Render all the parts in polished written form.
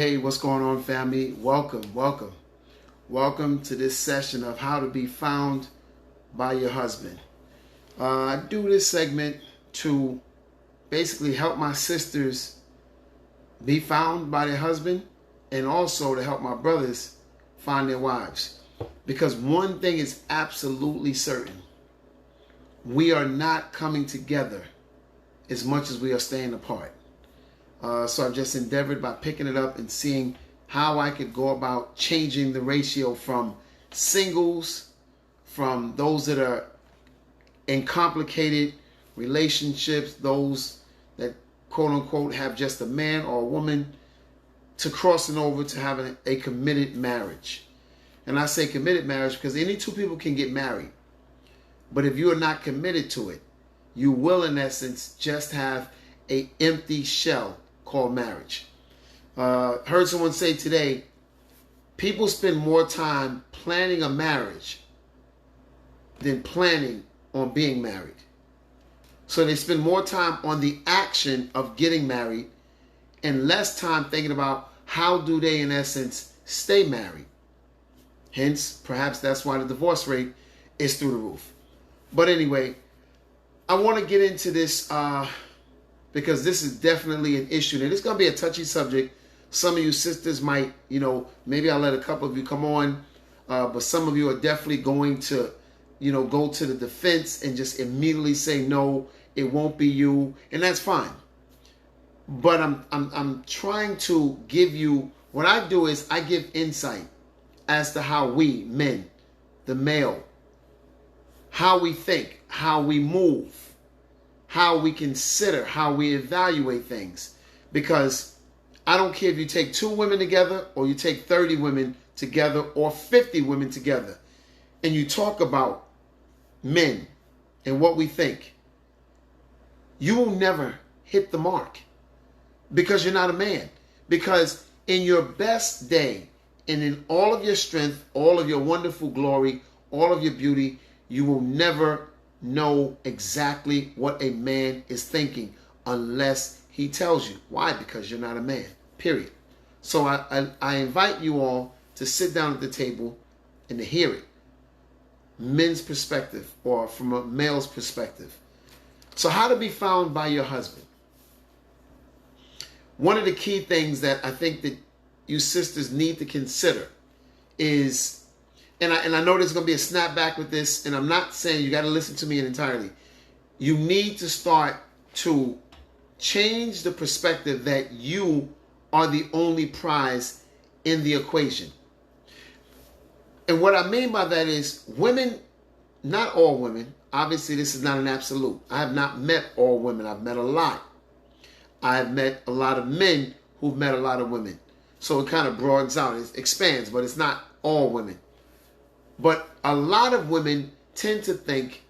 Hey, what's going on, family? Welcome to this session of how to be found by your husband. I do this segment to basically help my sisters be found by their husband and also to help my brothers find their wives. Because one thing is absolutely certain. We are not coming together as much as we are staying apart. So I've just endeavored by picking it up and seeing how I could go about changing the ratio from singles, from those that are in complicated relationships, those that quote unquote have just a man or a woman, to crossing over to having a committed marriage. And I say committed marriage because any two people can get married. But if you are not committed to it, you will in essence just have an empty shell called marriage. Heard someone say today, people spend more time planning a marriage than planning on being married. So they spend more time on the action of getting married and less time thinking about how do they in essence stay married. Hence, perhaps that's why the divorce rate is through the roof. But anyway, I want to get into this because this is definitely an issue. And it's going to be a touchy subject. Some of you sisters might, maybe I'll let a couple of you come on. But some of you are definitely going to, go to the defense and just immediately say, no, it won't be you. And that's fine. But I'm trying to give you, what I do is I give insight as to how we, men, the male, how we think, how we move, how we consider, how we evaluate things. Because I don't care if you take 2 women together or you take 30 women together or 50 women together and you talk about men and what we think, you will never hit the mark because you're not a man. Because in your best day and in all of your strength, all of your wonderful glory, all of your beauty, you will never know exactly what a man is thinking unless he tells you. Why? Because you're not a man, period. So I invite you all to sit down at the table and to hear it. Men's perspective or from a male's perspective. So how to be found by your husband. One of the key things that I think that you sisters need to consider is, and I know there's going to be a snapback with this, and I'm not saying you got to listen to me entirely. You need to start to change the perspective that you are the only prize in the equation. And what I mean by that is women, not all women, obviously this is not an absolute. I have not met all women. I've met a lot. I've met a lot of men who've met a lot of women. So it kind of broadens out, it expands, but it's not all women. But a lot of women tend to think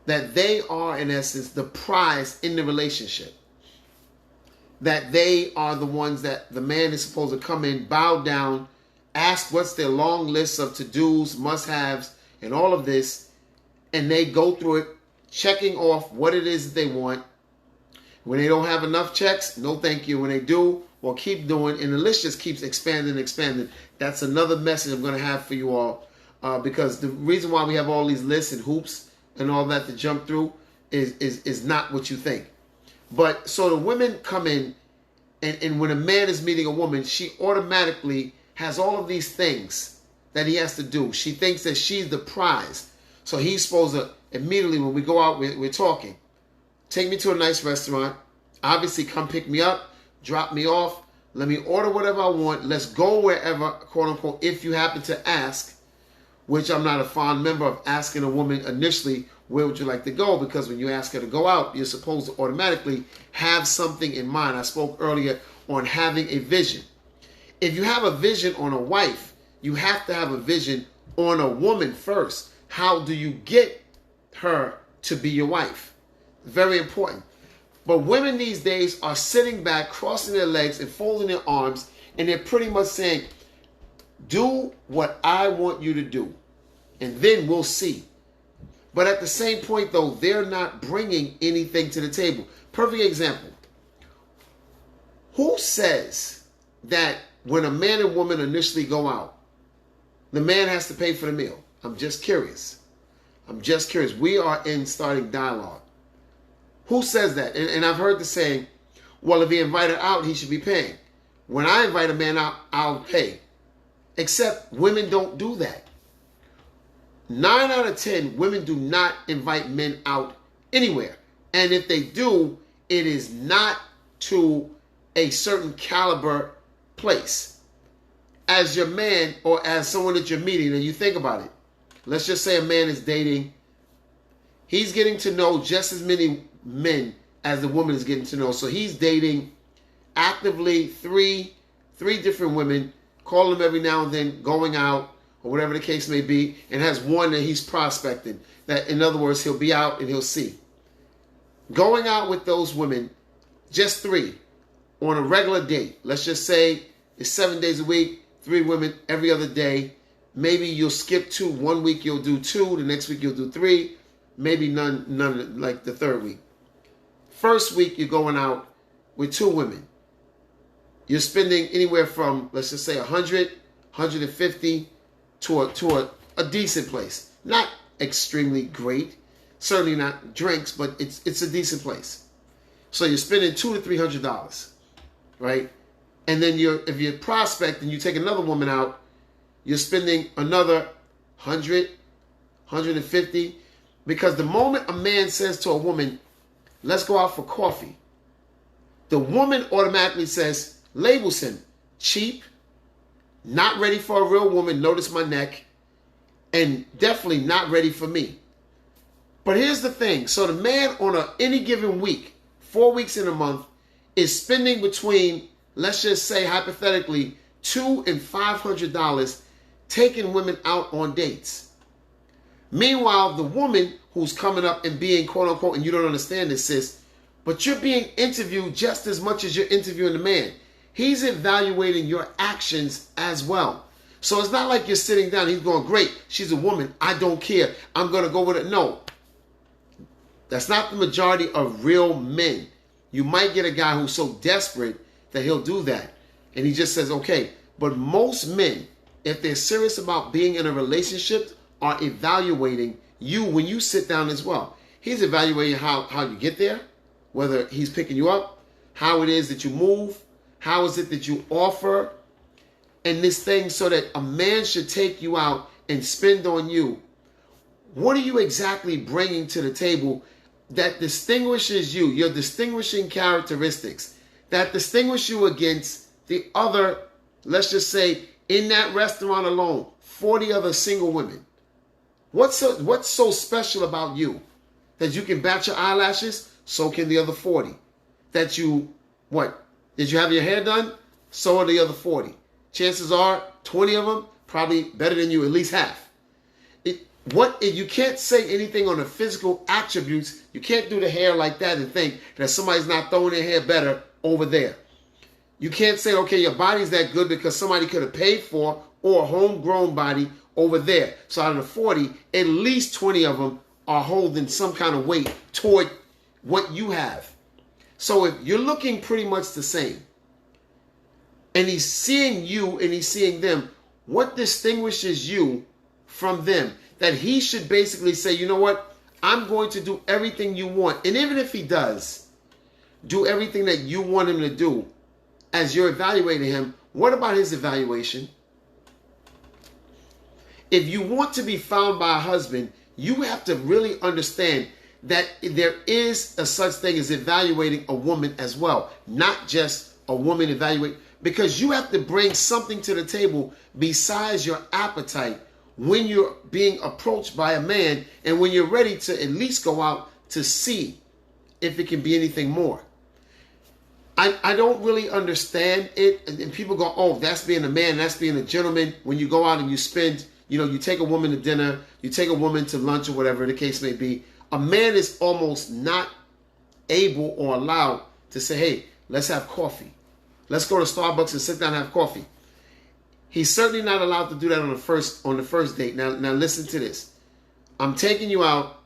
that they are, in essence, the prize in the relationship. That they are the ones that the man is supposed to come in, bow down, ask what's their long list of to-dos, must-haves, and all of this. And they go through it, checking off what it is that they want. When they don't have enough checks, no thank you. When they do, well, keep doing. And the list just keeps expanding and expanding. That's another message I'm going to have for you all. Because the reason why we have all these lists and hoops and all that to jump through is not what you think. But so the women come in, and when a man is meeting a woman, she automatically has all of these things that he has to do. She thinks that she's the prize. So he's supposed to immediately, when we go out, we're talking. Take me to a nice restaurant. Obviously, come pick me up, drop me off. Let me order whatever I want. Let's go wherever, quote unquote, if you happen to ask. Which I'm not a fond member of asking a woman initially, where would you like to go? Because when you ask her to go out, you're supposed to automatically have something in mind. I spoke earlier on having a vision. If you have a vision on a wife, you have to have a vision on a woman first. How do you get her to be your wife? Very important. But women these days are sitting back, crossing their legs and folding their arms, and they're pretty much saying, do what I want you to do, and then we'll see. But at the same point, though, they're not bringing anything to the table. Perfect example. Who says that when a man and woman initially go out, the man has to pay for the meal? I'm just curious. We are in starting dialogue. Who says that? And I've heard the saying, well, if he invited out, he should be paying. When I invite a man out, I'll pay. Except women don't do that. 9 out of 10 women do not invite men out anywhere. And if they do, it is not to a certain caliber place. As your man or as someone that you're meeting, and you think about it. Let's just say a man is dating. He's getting to know just as many men as the woman is getting to know. So he's dating actively three different women, calling them every now and then, going out, or whatever the case may be, and has one that he's prospecting. That, in other words, he'll be out and he'll see. Going out with those women, just 3, on a regular date. Let's just say it's 7 days a week, 3 women every other day. Maybe you'll skip 2. 1 week you'll do 2, the next week you'll do 3, maybe none like the 3rd week. First week you're going out with 2 women. You're spending anywhere from, let's just say, 100, 150 to a decent place. Not extremely great, certainly not drinks, but it's a decent place. So you're spending $200 to $300, right? And then if you're prospecting, you take another woman out, you're spending another 100, 150, because the moment a man says to a woman, let's go out for coffee, the woman automatically says, labels him cheap, not ready for a real woman, notice my neck, and definitely not ready for me. But here's the thing. So the man on any given week, 4 weeks in a month, is spending between, let's just say hypothetically, $200 and $500 taking women out on dates. Meanwhile, the woman who's coming up and being quote unquote, and you don't understand this, sis, but you're being interviewed just as much as you're interviewing the man. He's evaluating your actions as well. So it's not like you're sitting down, he's going, great, she's a woman, I don't care, I'm going to go with it. No. That's not the majority of real men. You might get a guy who's so desperate that he'll do that. And he just says, okay. But most men, if they're serious about being in a relationship, are evaluating you when you sit down as well. He's evaluating how you get there, whether he's picking you up, how it is that you move, how is it that you offer, and this thing so that a man should take you out and spend on you. What are you exactly bringing to the table that distinguishes you, your distinguishing characteristics, that distinguish you against the other, let's just say, in that restaurant alone, 40 other single women? What's so special about you that you can bat your eyelashes? So can the other 40. That you, what? Did you have your hair done? So are the other 40. Chances are 20 of them probably better than you, at least half. You can't say anything on the physical attributes. You can't do the hair like that and think that somebody's not throwing their hair better over there. You can't say, okay, your body's that good because somebody could have paid for or a homegrown body over there. So out of the 40, at least 20 of them are holding some kind of weight toward what you have. So if you're looking pretty much the same, and he's seeing you and he's seeing them, what distinguishes you from them? That he should basically say, you know what? I'm going to do everything you want. And even if he does do everything that you want him to do as you're evaluating him, what about his evaluation? If you want to be found by a husband, you have to really understand that there is a such thing as evaluating a woman as well. Not just a woman evaluate, because you have to bring something to the table besides your appetite when you're being approached by a man and when you're ready to at least go out to see if it can be anything more. I don't really understand it. And people go, oh, that's being a man, that's being a gentleman. When you go out and you spend, you take a woman to dinner, you take a woman to lunch or whatever the case may be. A man is almost not able or allowed to say, hey, let's have coffee. Let's go to Starbucks and sit down and have coffee. He's certainly not allowed to do that on the first date. Now listen to this. I'm taking you out.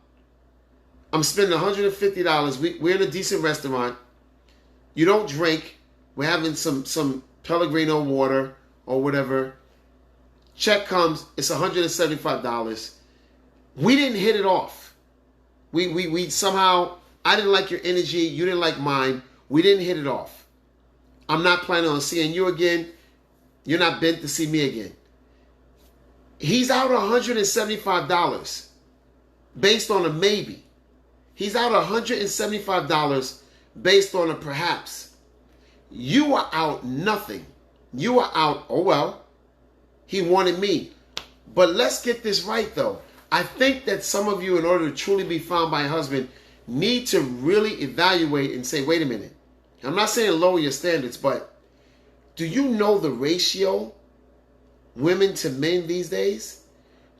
I'm spending $150. We're in a decent restaurant. You don't drink. We're having some Pellegrino water or whatever. Check comes, it's $175. We didn't hit it off. We somehow, I didn't like your energy, you didn't like mine. We didn't hit it off. I'm not planning on seeing you again. You're not bent to see me again. He's out $175 based on a maybe. He's out $175 based on a perhaps. You are out nothing. You are out, oh well, he wanted me. But let's get this right though. I think that some of you, in order to truly be found by a husband, need to really evaluate and say, wait a minute. I'm not saying lower your standards, but do you know the ratio women to men these days?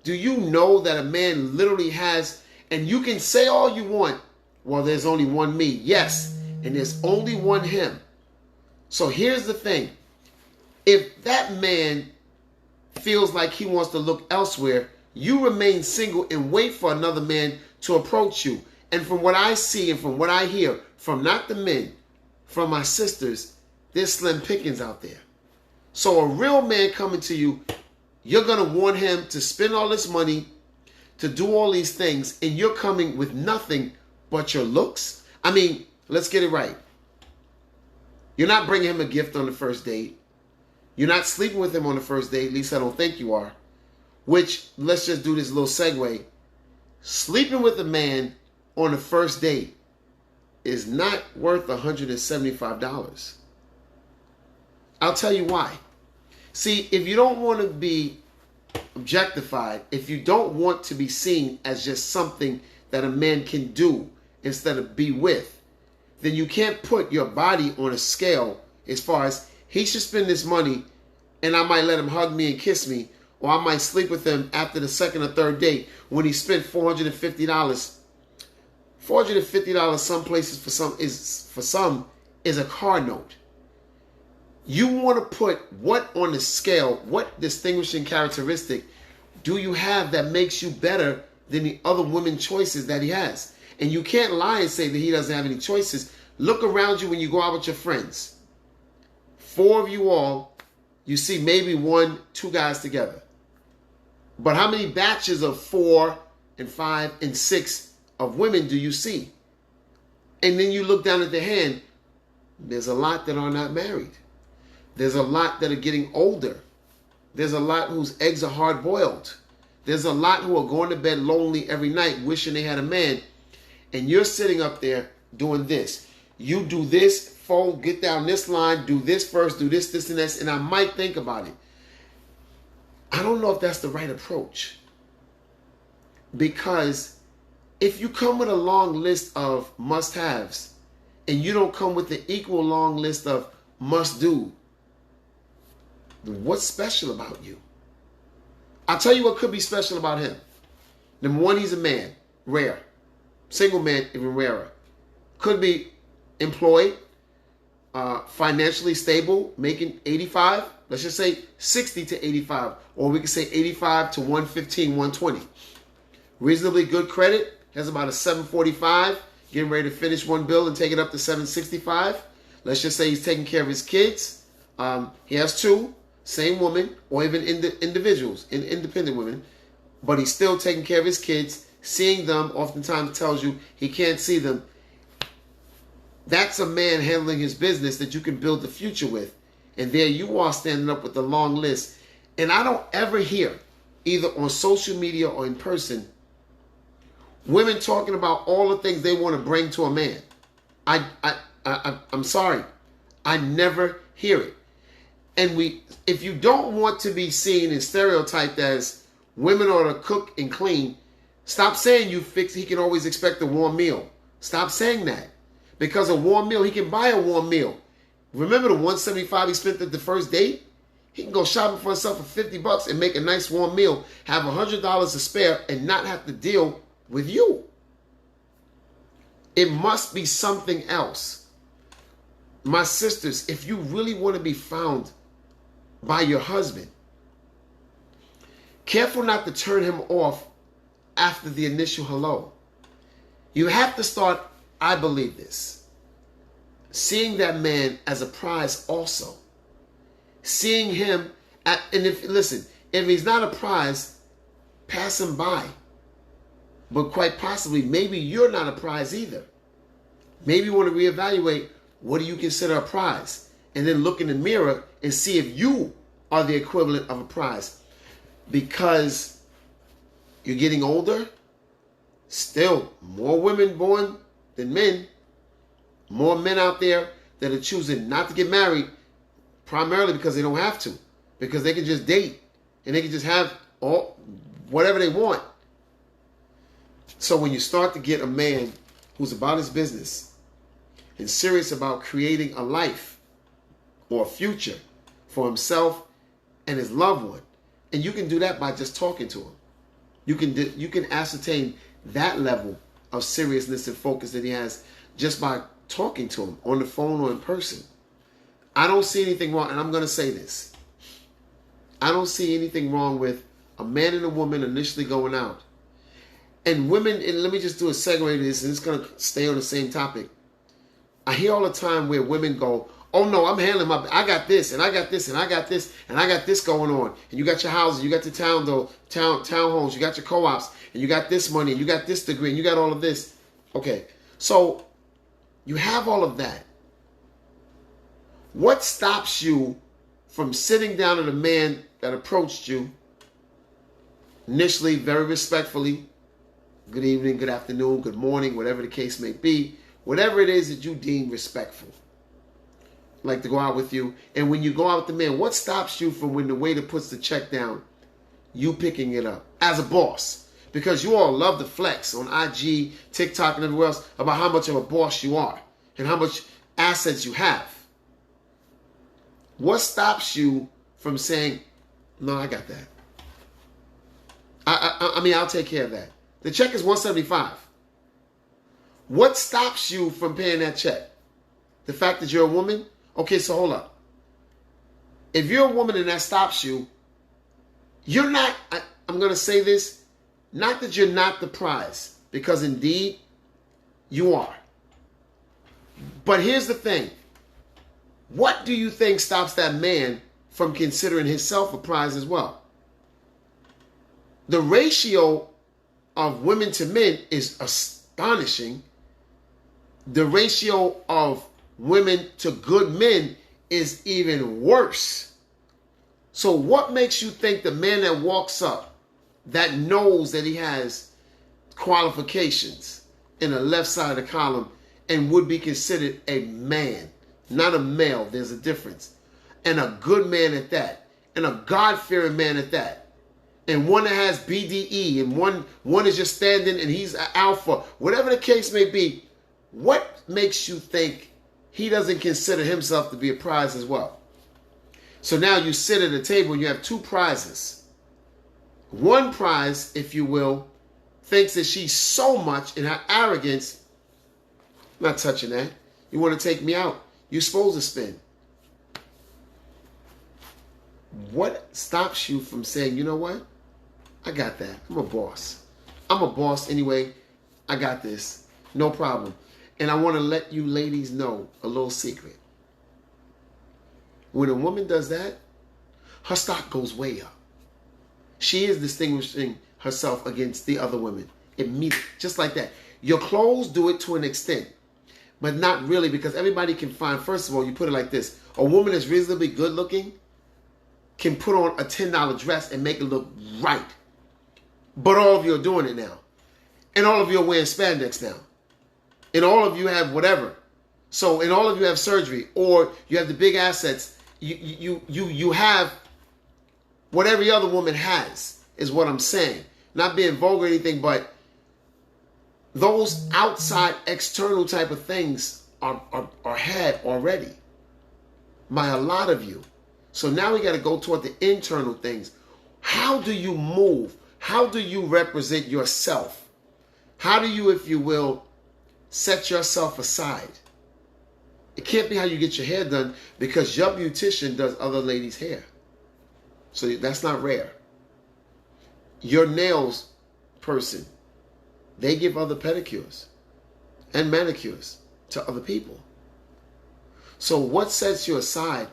Do you know that a man literally has, and you can say all you want, well, there's only one me. Yes, and there's only one him. So here's the thing. If that man feels like he wants to look elsewhere, you remain single and wait for another man to approach you. And from what I see and from what I hear, from not the men, from my sisters, there's slim pickings out there. So a real man coming to you, you're going to want him to spend all this money, to do all these things, and you're coming with nothing but your looks? I mean, let's get it right. You're not bringing him a gift on the first date. You're not sleeping with him on the first date. At least I don't think you are. Which, let's just do this little segue. Sleeping with a man on the first date is not worth $175. I'll tell you why. See, if you don't want to be objectified, if you don't want to be seen as just something that a man can do instead of be with, then you can't put your body on a scale as far as he should spend this money and I might let him hug me and kiss me, or I might sleep with him after the second or third date when he spent $450. $450 some places for some is a car note. You want to put what on the scale, what distinguishing characteristic do you have that makes you better than the other women choices that he has? And you can't lie and say that he doesn't have any choices. Look around you when you go out with your friends. 4 of you all, you see maybe 1, 2 guys together. But how many batches of 4 and 5 and 6 of women do you see? And then you look down at the hand. There's a lot that are not married. There's a lot that are getting older. There's a lot whose eggs are hard boiled. There's a lot who are going to bed lonely every night wishing they had a man. And you're sitting up there doing this. You do this, fold, get down this line, do this first, do this, this, and this, and I might think about it. I don't know if that's the right approach. Because if you come with a long list of must-haves and you don't come with the equal long list of must-do, what's special about you? I'll tell you what could be special about him. Number 1, he's a man. Rare. Single man, even rarer. Could be employed, financially stable, making 85. Let's just say 60 to 85. Or we could say 85 to 115, 120. Reasonably good credit. Has about a 745. Getting ready to finish one bill and take it up to 765. Let's just say he's taking care of his kids. He has 2. Same woman, or even individuals, independent women, but he's still taking care of his kids. Seeing them oftentimes tells you he can't see them. That's a man handling his business that you can build the future with. And there you are standing up with the long list. And I don't ever hear, either on social media or in person, women talking about all the things they want to bring to a man. I'm sorry. I never hear it. And if you don't want to be seen and stereotyped as women ought to cook and clean, stop saying he can always expect a warm meal. Stop saying that. Because a warm meal, he can buy a warm meal. Remember the $175 he spent at the first date? He can go shopping for himself for $50 and make a nice warm meal, have $100 to spare, and not have to deal with you. It must be something else. My sisters, if you really want to be found by your husband, careful not to turn him off after the initial hello. You have to start, I believe this, seeing that man as a prize also. Seeing him, and if he's not a prize, pass him by. But quite possibly, maybe you're not a prize either. Maybe you want to reevaluate, what do you consider a prize? And then look in the mirror and see if you are the equivalent of a prize. Because you're getting older, still more women born than men. More men out there that are choosing not to get married, primarily because they don't have to. Because they can just date and they can just have whatever they want. So when you start to get a man who's about his business and serious about creating a life or a future for himself and his loved one, and you can do that by just talking to him. You can ascertain that level of seriousness and focus that he has just by talking to him on the phone or in person. I don't see anything wrong, and I'm going to say this. I don't see anything wrong with a man and a woman initially going out. And women, and let me just do a segue to this, and it's going to stay on the same topic. I hear all the time where women go, oh no, I'm handling I got this, and I got this, and I got this, and I got this going on. And you got your houses, you got the townhomes, you got your co-ops, and you got this money, and you got this degree, and you got all of this. Okay, so you have all of that. What stops you from sitting down with a man that approached you initially very respectfully? Good evening, good afternoon, good morning, whatever the case may be. Whatever it is that you deem respectful. Like to go out with you. And when you go out with the man, what stops you from when the waiter puts the check down, you picking it up as a boss? Because you all love to flex on IG, TikTok, and everywhere else about how much of a boss you are and how much assets you have. What stops you from saying, no, I got that. I mean, I'll take care of that. The check is $175. What stops you from paying that check? The fact that you're a woman? Okay, so hold up. If you're a woman and that stops you, you're not, I'm going to say this, not that you're not the prize, because indeed you are. But here's the thing. What do you think stops that man from considering himself a prize as well? The ratio of women to men is astonishing. The ratio of women to good men is even worse. So what makes you think the man that walks up, that knows that he has qualifications in the left side of the column and would be considered a man, not a male, there's a difference, and a good man at that, and a God-fearing man at that, and one that has BDE, and one is just standing and he's an alpha, whatever the case may be, what makes you think he doesn't consider himself to be a prize as well? So now you sit at a table and you have two prizes. One prize, if you will, thinks that she's so much in her arrogance, not touching that. You want to take me out? You're supposed to spend. What stops you from saying, you know what? I got that. I'm a boss. I'm a boss anyway. I got this. No problem. And I want to let you ladies know a little secret. When a woman does that, her stock goes way up. She is distinguishing herself against the other women. Immediately, just like that. Your clothes do it to an extent, but not really, because everybody can find, first of all, you put it like this. A woman that's reasonably good looking can put on a $10 dress and make it look right. But all of you are doing it now. And all of you are wearing spandex now. And all of you have whatever. So, and all of you have surgery, or you have the big assets. You have what every other woman has, is what I'm saying. Not being vulgar or anything, but those outside external type of things are had already by a lot of you. So now we got to go toward the internal things. How do you move? How do you represent yourself? How do you, if you will, set yourself aside? It can't be how you get your hair done, because your beautician does other ladies' hair. So that's not rare. Your nails person, they give other pedicures and manicures to other people. So what sets you aside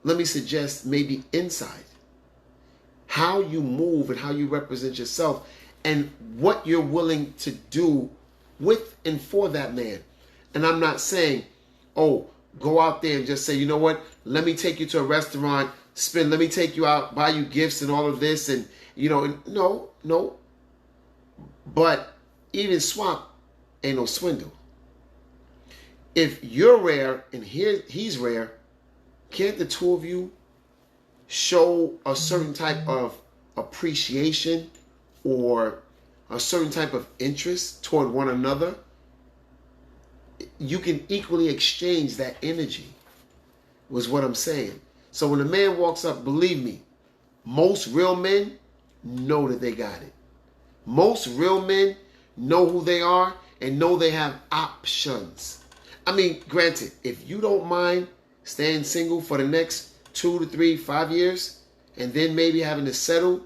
let me suggest maybe inside. How you move and how you represent yourself and what you're willing to do with and for that man. And I'm not saying, oh, go out there and just say, you know what, let me take you to a restaurant, let me take you out, buy you gifts and all of this. And, no. But even swap ain't no swindle. If you're rare and he's rare, can't the two of you show a certain type of appreciation or a certain type of interest toward one another? You can equally exchange that energy, was what I'm saying. So when a man walks up, believe me, most real men know that they got it. Most real men know who they are and know they have options. I mean, granted, if you don't mind staying single for the next 2 to 3, 5 years, and then maybe having to settle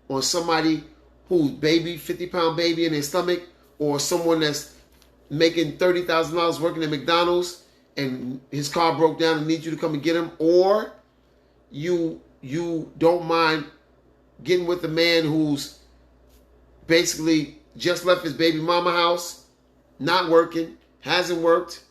on somebody who's 50-pound baby in their stomach, or someone that's making $30,000 working at McDonald's and his car broke down and needs you to come and get him, or you don't mind getting with a man who's basically just left his baby mama house, not working, hasn't worked,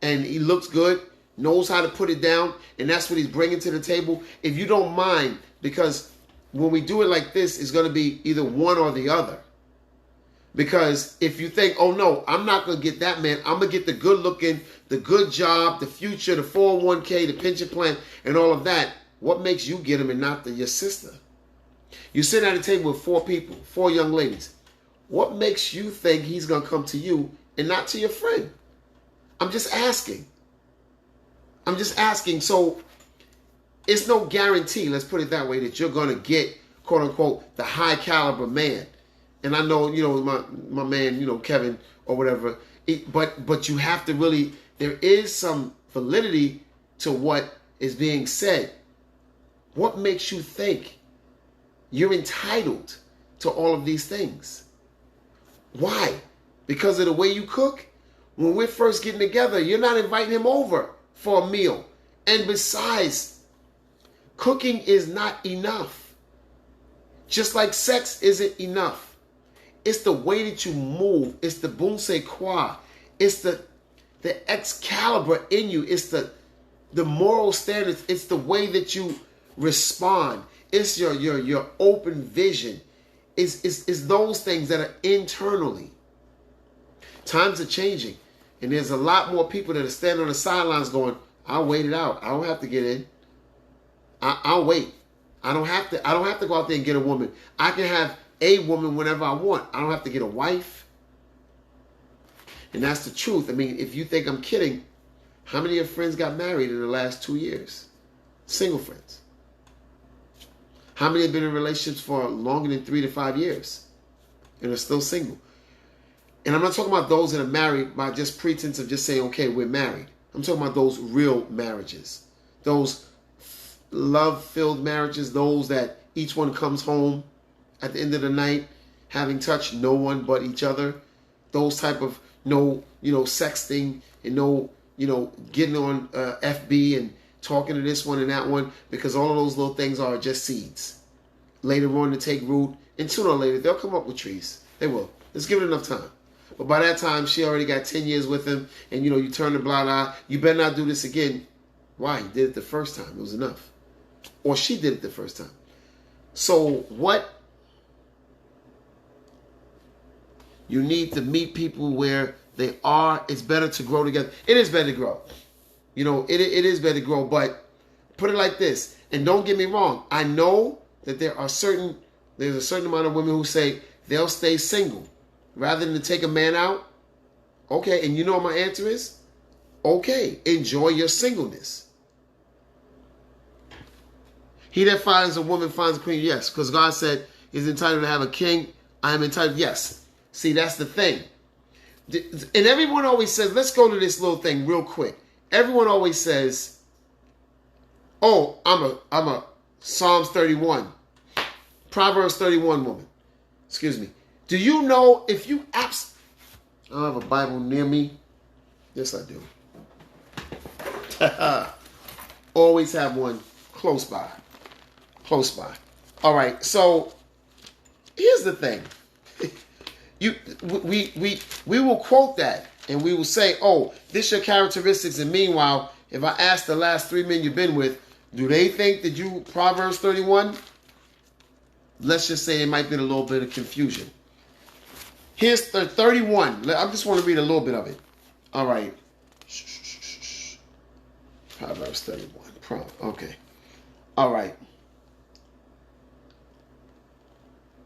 and he looks good, knows how to put it down, and that's what he's bringing to the table. If you don't mind, because when we do it like this, it's going to be either one or the other. Because if you think, oh no, I'm not going to get that man, I'm going to get the good looking, the good job, the future, the 401k, the pension plan, and all of that, what makes you get him and not your sister? You sit at a table with 4 people, 4 young ladies. What makes you think he's going to come to you and not to your friend? I'm just asking. So it's no guarantee, let's put it that way, that you're going to get, quote unquote, the high caliber man. And I know, my man, Kevin or whatever, but you have to really, there is some validity to what is being said. What makes you think you're entitled to all of these things? Why? Because of the way you cook? When we're first getting together, you're not inviting him over for a meal. And besides, cooking is not enough. Just like sex isn't enough. It's the way that you move. It's the bon c'est quoi. It's the Excalibur in you. It's the moral standards. It's the way that you respond. It's your open vision. It's those things that are internally. Times are changing. And there's a lot more people that are standing on the sidelines going, I'll wait it out. I don't have to get in. I'll wait. I don't have to go out there and get a woman. I can have a woman whenever I want. I don't have to get a wife. And that's the truth. I mean, if you think I'm kidding, how many of your friends got married in the last 2 years? Single friends. How many have been in relationships for longer than 3 to 5 years and are still single? And I'm not talking about those that are married by just pretense of just saying, okay, we're married. I'm talking about those real marriages. Those love-filled marriages. Those that each one comes home at the end of the night having touched no one but each other. Those type of no sexting and no, getting on FB and talking to this one and that one, because all of those little things are just seeds. Later on to take root, and sooner or later they'll come up with trees. They will. Let's give it enough time. But by that time, she already got 10 years with him, and you turn the blind eye. You better not do this again. Why? You did it the first time. It was enough. Or she did it the first time. So what? You need to meet people where they are. It's better to grow together. It is better to grow. It is better to grow, but put it like this. And don't get me wrong. I know that there's a certain amount of women who say they'll stay single rather than to take a man out. Okay, and you know what my answer is? Okay, enjoy your singleness. He that finds a woman finds a queen. Yes, because God said he's entitled to have a king. I am entitled. Yes. See, that's the thing. And everyone always says, let's go to this little thing real quick. Everyone always says, oh, I'm a Psalms 31, Proverbs 31 woman. Excuse me. Do you know if you I don't have a Bible near me. Yes, I do. Always have one close by. Close by. All right, so here's the thing. We will quote that and we will say, oh, this is your characteristics. And meanwhile, if I ask the last 3 men you've been with, do they think that you Proverbs 31? Let's just say it might be a little bit of confusion. Here's 31. I just want to read a little bit of it. All right. Proverbs 31. Okay. All right.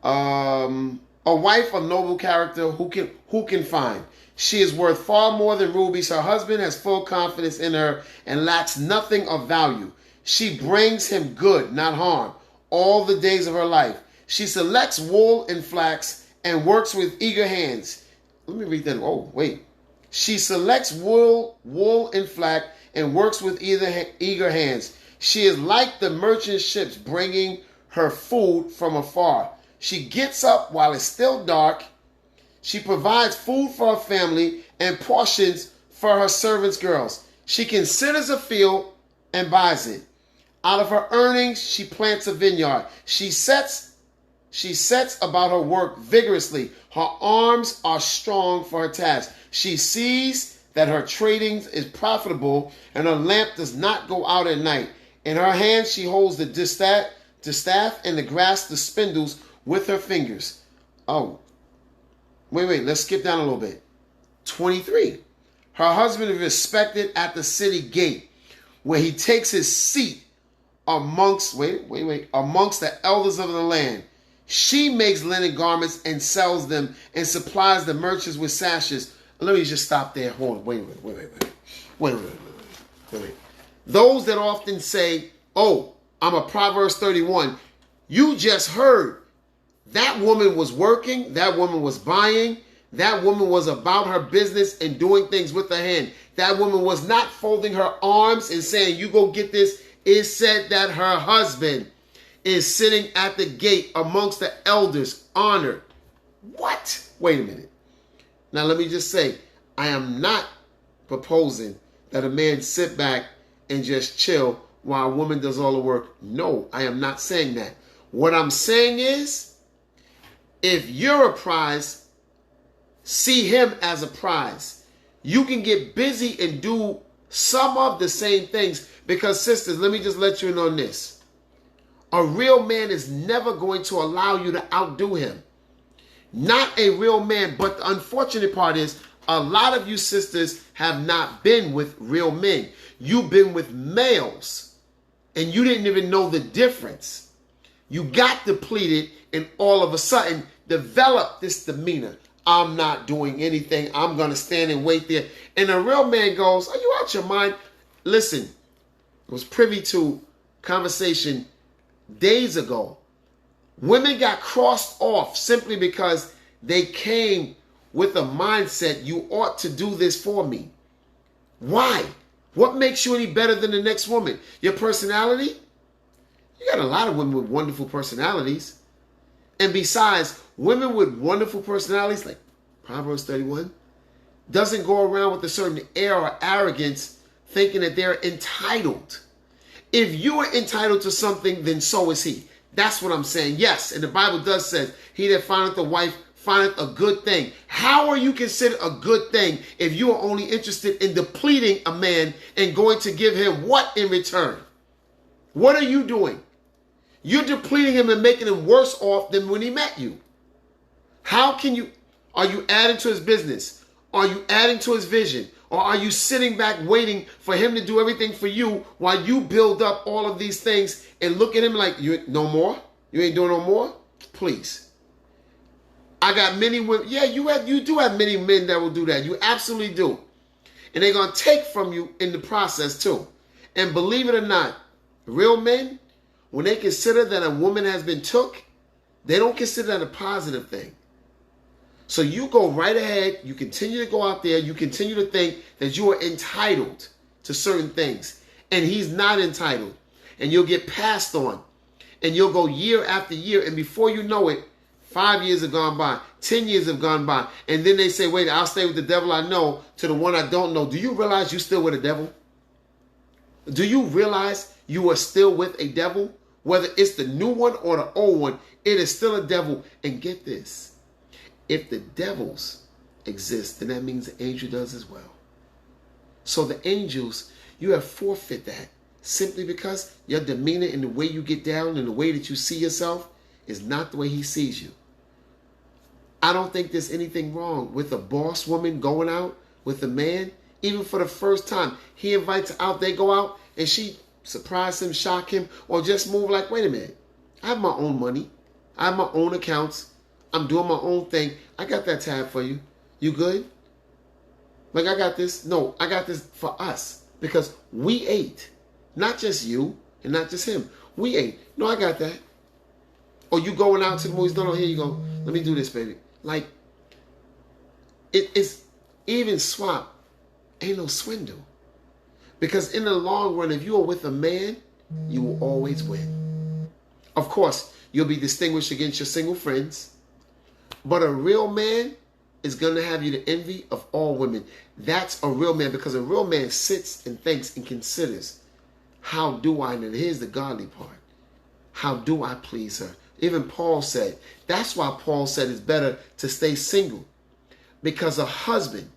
A wife of noble character who can find? She is worth far more than rubies. Her husband has full confidence in her and lacks nothing of value. She brings him good, not harm, all the days of her life. She selects wool and flax and works with eager hands. Let me read that. Oh, wait. She selects wool and flax and works with eager hands. She is like the merchant ships bringing her food from afar. She gets up while it's still dark. She provides food for her family and portions for her servants' girls. She considers a field and buys it. Out of her earnings, she plants a vineyard. She sets about her work vigorously. Her arms are strong for her task. She sees that her trading is profitable and her lamp does not go out at night. In her hand, she holds the distaff and the grasp the spindles with her fingers. Oh, wait, let's skip down a little bit. 23. Her husband is respected at the city gate, where he takes his seat amongst the elders of the land. She makes linen garments and sells them and supplies the merchants with sashes. Let me just stop there. Hold on. Wait. Those that often say, oh, I'm a Proverbs 31. You just heard. That woman was working. That woman was buying. That woman was about her business and doing things with her hand. That woman was not folding her arms and saying, you go get this. It said that her husband is sitting at the gate amongst the elders, honored. What? Wait a minute. Now let me just say, I am not proposing that a man sit back and just chill while a woman does all the work. No, I am not saying that. What I'm saying is, if you're a prize, see him as a prize. You can get busy and do some of the same things because, sisters, let me just let you in on this. A real man is never going to allow you to outdo him. Not a real man, but the unfortunate part is a lot of you sisters have not been with real men. You've been with males and you didn't even know the difference. You got depleted and all of a sudden developed this demeanor. I'm not doing anything. I'm going to stand and wait there. And a real man goes, are you out your mind? Listen, I was privy to conversation days ago. Women got crossed off simply because they came with a mindset, you ought to do this for me. Why? What makes you any better than the next woman? Your personality? You got a lot of women with wonderful personalities. And besides, women with wonderful personalities, like Proverbs 31, doesn't go around with a certain air or arrogance thinking that they're entitled. If you are entitled to something, then so is he. That's what I'm saying. Yes, and the Bible does say, he that findeth a wife findeth a good thing. How are you considered a good thing if you are only interested in depleting a man and going to give him what in return? What are you doing? You're depleting him and making him worse off than when he met you. How can you? Are you adding to his business? Are you adding to his vision? Or are you sitting back waiting for him to do everything for you while you build up all of these things and look at him like, you no more? You ain't doing no more? Please. I got many women. Yeah, you do have many men that will do that. You absolutely do. And they're going to take from you in the process too. And believe it or not, real men, when they consider that a woman has been took, they don't consider that a positive thing. So you go right ahead, you continue to go out there, you continue to think that you are entitled to certain things. And he's not entitled. And you'll get passed on. And you'll go year after year. And before you know it, 5 years have gone by, 10 years have gone by. And then they say, wait, I'll stay with the devil I know to the one I don't know. Do you realize you're still with the devil? Do you realize you are still with a devil? Whether it's the new one or the old one, it is still a devil. And get this, if the devils exist, then that means the angel does as well. So the angels, you have forfeit that simply because your demeanor and the way you get down and the way that you see yourself is not the way he sees you. I don't think there's anything wrong with a boss woman going out with a man, even for the first time. He invites her out, they go out, and she surprise him, shock him, or just move like, wait a minute, I have my own money. I have my own accounts. I'm doing my own thing. I got that tab for you. You good? Like, I got this. No, I got this for us because we ate. Not just you and not just him. We ate. No, I got that. Or you going out to the movies. No, here you go. Let me do this, baby. Like, it's even swap. Ain't no swindle. Because in the long run, if you are with a man, you will always win. Of course, you'll be distinguished against your single friends. But a real man is going to have you the envy of all women. That's a real man, because a real man sits and thinks and considers, how do I, and here's the godly part, how do I please her? Even Paul said, that's why Paul said it's better to stay single, because a husband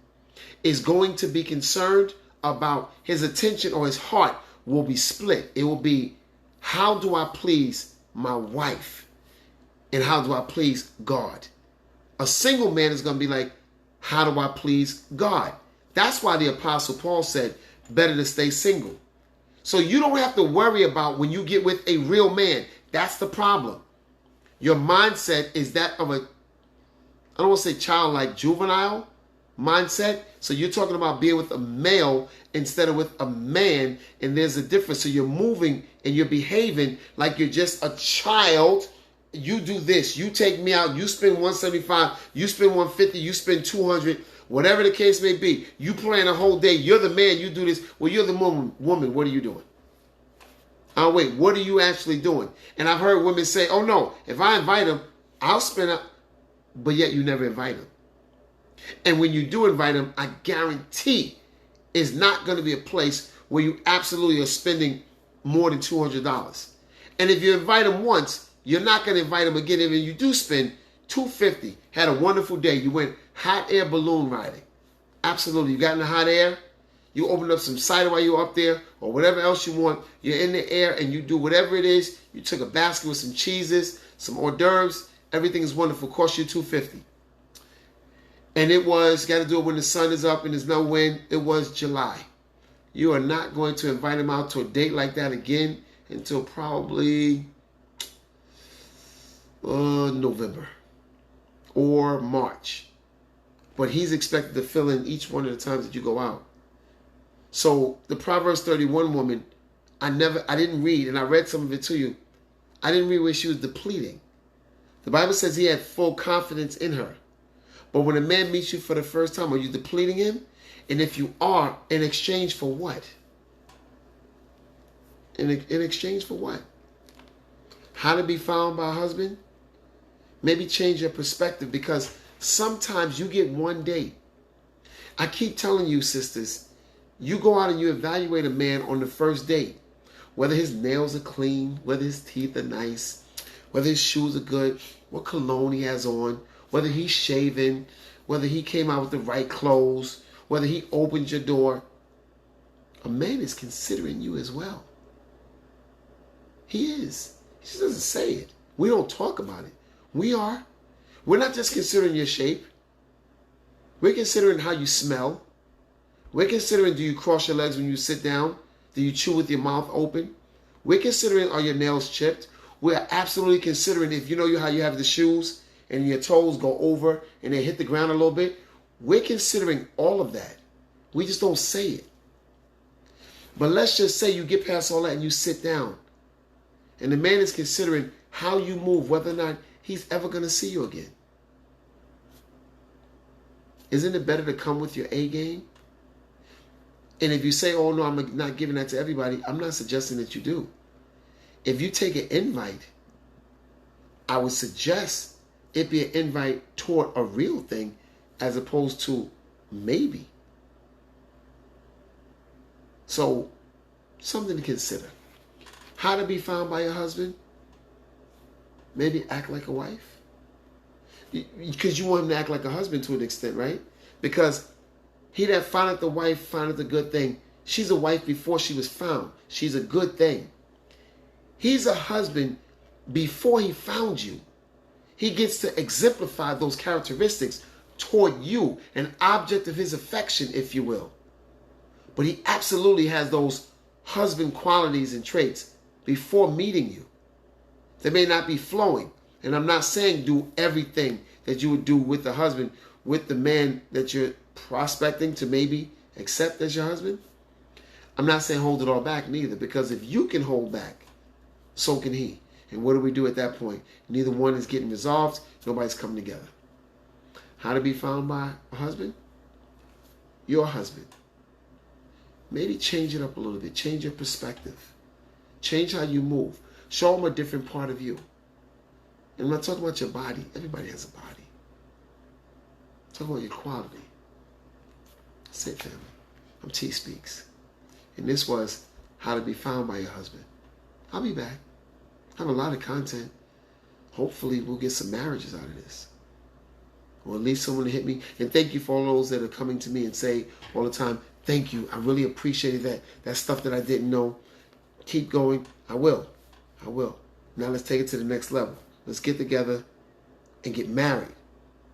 is going to be concerned about his attention, or his heart will be split. It will be, how do I please my wife? And how do I please God? A single man is going to be like, how do I please God? That's why the Apostle Paul said, better to stay single. So you don't have to worry about when you get with a real man. That's the problem. Your mindset is that of a, I don't want to say childlike, juvenile mindset. So you're talking about being with a male instead of with a man, and there's a difference. So you're moving and you're behaving like you're just a child. You do this, you take me out, you spend $175, you spend $150, you spend $200, whatever the case may be. You plan a whole day, you're the man, you do this. Well, you're the woman, what are you doing? Oh, wait, what are you actually doing? And I've heard women say, oh no, if I invite him, I'll spend up, but yet you never invite him. And when you do invite him, I guarantee it's not going to be a place where you absolutely are spending more than $200. And if you invite him once, you're not going to invite him again. Even you do spend $250, had a wonderful day. You went hot air balloon riding. Absolutely. You got in the hot air. You opened up some cider while you were up there, or whatever else you want. You're in the air and you do whatever it is. You took a basket with some cheeses, some hors d'oeuvres. Everything is wonderful. Cost you $250. And it was, got to do it when the sun is up and there's no wind. It was July. You are not going to invite him out to a date like that again until probably November or March. But he's expected to fill in each one of the times that you go out. So the Proverbs 31 woman, I didn't read, and I read some of it to you. I didn't read where she was depleting. The Bible says he had full confidence in her. But when a man meets you for the first time, are you depleting him? And if you are, in exchange for what? In exchange for what? How to be found by a husband? Maybe change your perspective, because sometimes you get one date. I keep telling you, sisters, you go out and you evaluate a man on the first date. Whether his nails are clean, whether his teeth are nice, whether his shoes are good, what cologne he has on, whether he's shaven, whether he came out with the right clothes, whether he opened your door. A man is considering you as well. He is. He just doesn't say it. We don't talk about it. We are. We're not just considering your shape. We're considering how you smell. We're considering, do you cross your legs when you sit down? Do you chew with your mouth open? We're considering, are your nails chipped? We're absolutely considering, if you know how you have the shoes and your toes go over and they hit the ground a little bit. We're considering all of that. We just don't say it. But let's just say you get past all that and you sit down. And the man is considering how you move, whether or not he's ever going to see you again. Isn't it better to come with your A game? And if you say, oh no, I'm not giving that to everybody, I'm not suggesting that you do. If you take an invite, I would suggest it be an invite toward a real thing as opposed to maybe. So Something to consider. How to be found by your husband? Maybe act like a wife. Because you want him to act like a husband to an extent, right? Because he that findeth the wife findeth a good thing. She's a wife before she was found. She's a good thing. He's a husband before he found you. He gets to exemplify those characteristics toward you, an object of his affection, if you will. But he absolutely has those husband qualities and traits before meeting you. They may not be flowing. And I'm not saying do everything that you would do with the husband, with the man that you're prospecting to maybe accept as your husband. I'm not saying hold it all back neither, because if you can hold back, so can he. And what do we do at that point? Neither one is getting resolved. Nobody's coming together. How to be found by a husband? Your husband. Maybe change it up a little bit. Change your perspective. Change how you move. Show him a different part of you. And I'm not talking about your body. Everybody has a body. I'm talking about your quality. That's it, family. I'm TSpeaks. And this was how to be found by your husband. I'll be back. I have a lot of content. Hopefully we'll get some marriages out of this. Or at least someone to hit me. And thank you for all those that are coming to me and say all the time, thank you. I really appreciated that. That stuff that I didn't know. Keep going. I will. Now let's take it to the next level. Let's get together and get married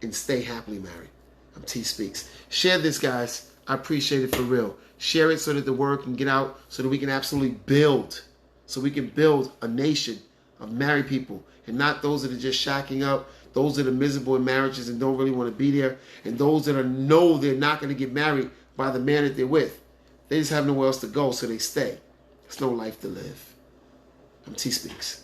and stay happily married. I'm TSpeaks. Share this, guys. I appreciate it for real. Share it so that the word can get out, so that we can absolutely build. So we can build a nation of married people, and not those that are just shacking up, those that are miserable in marriages and don't really want to be there, and those that know they're not going to get married by the man that they're with. They just have nowhere else to go, so they stay. There's no life to live. I'm TSpeaks.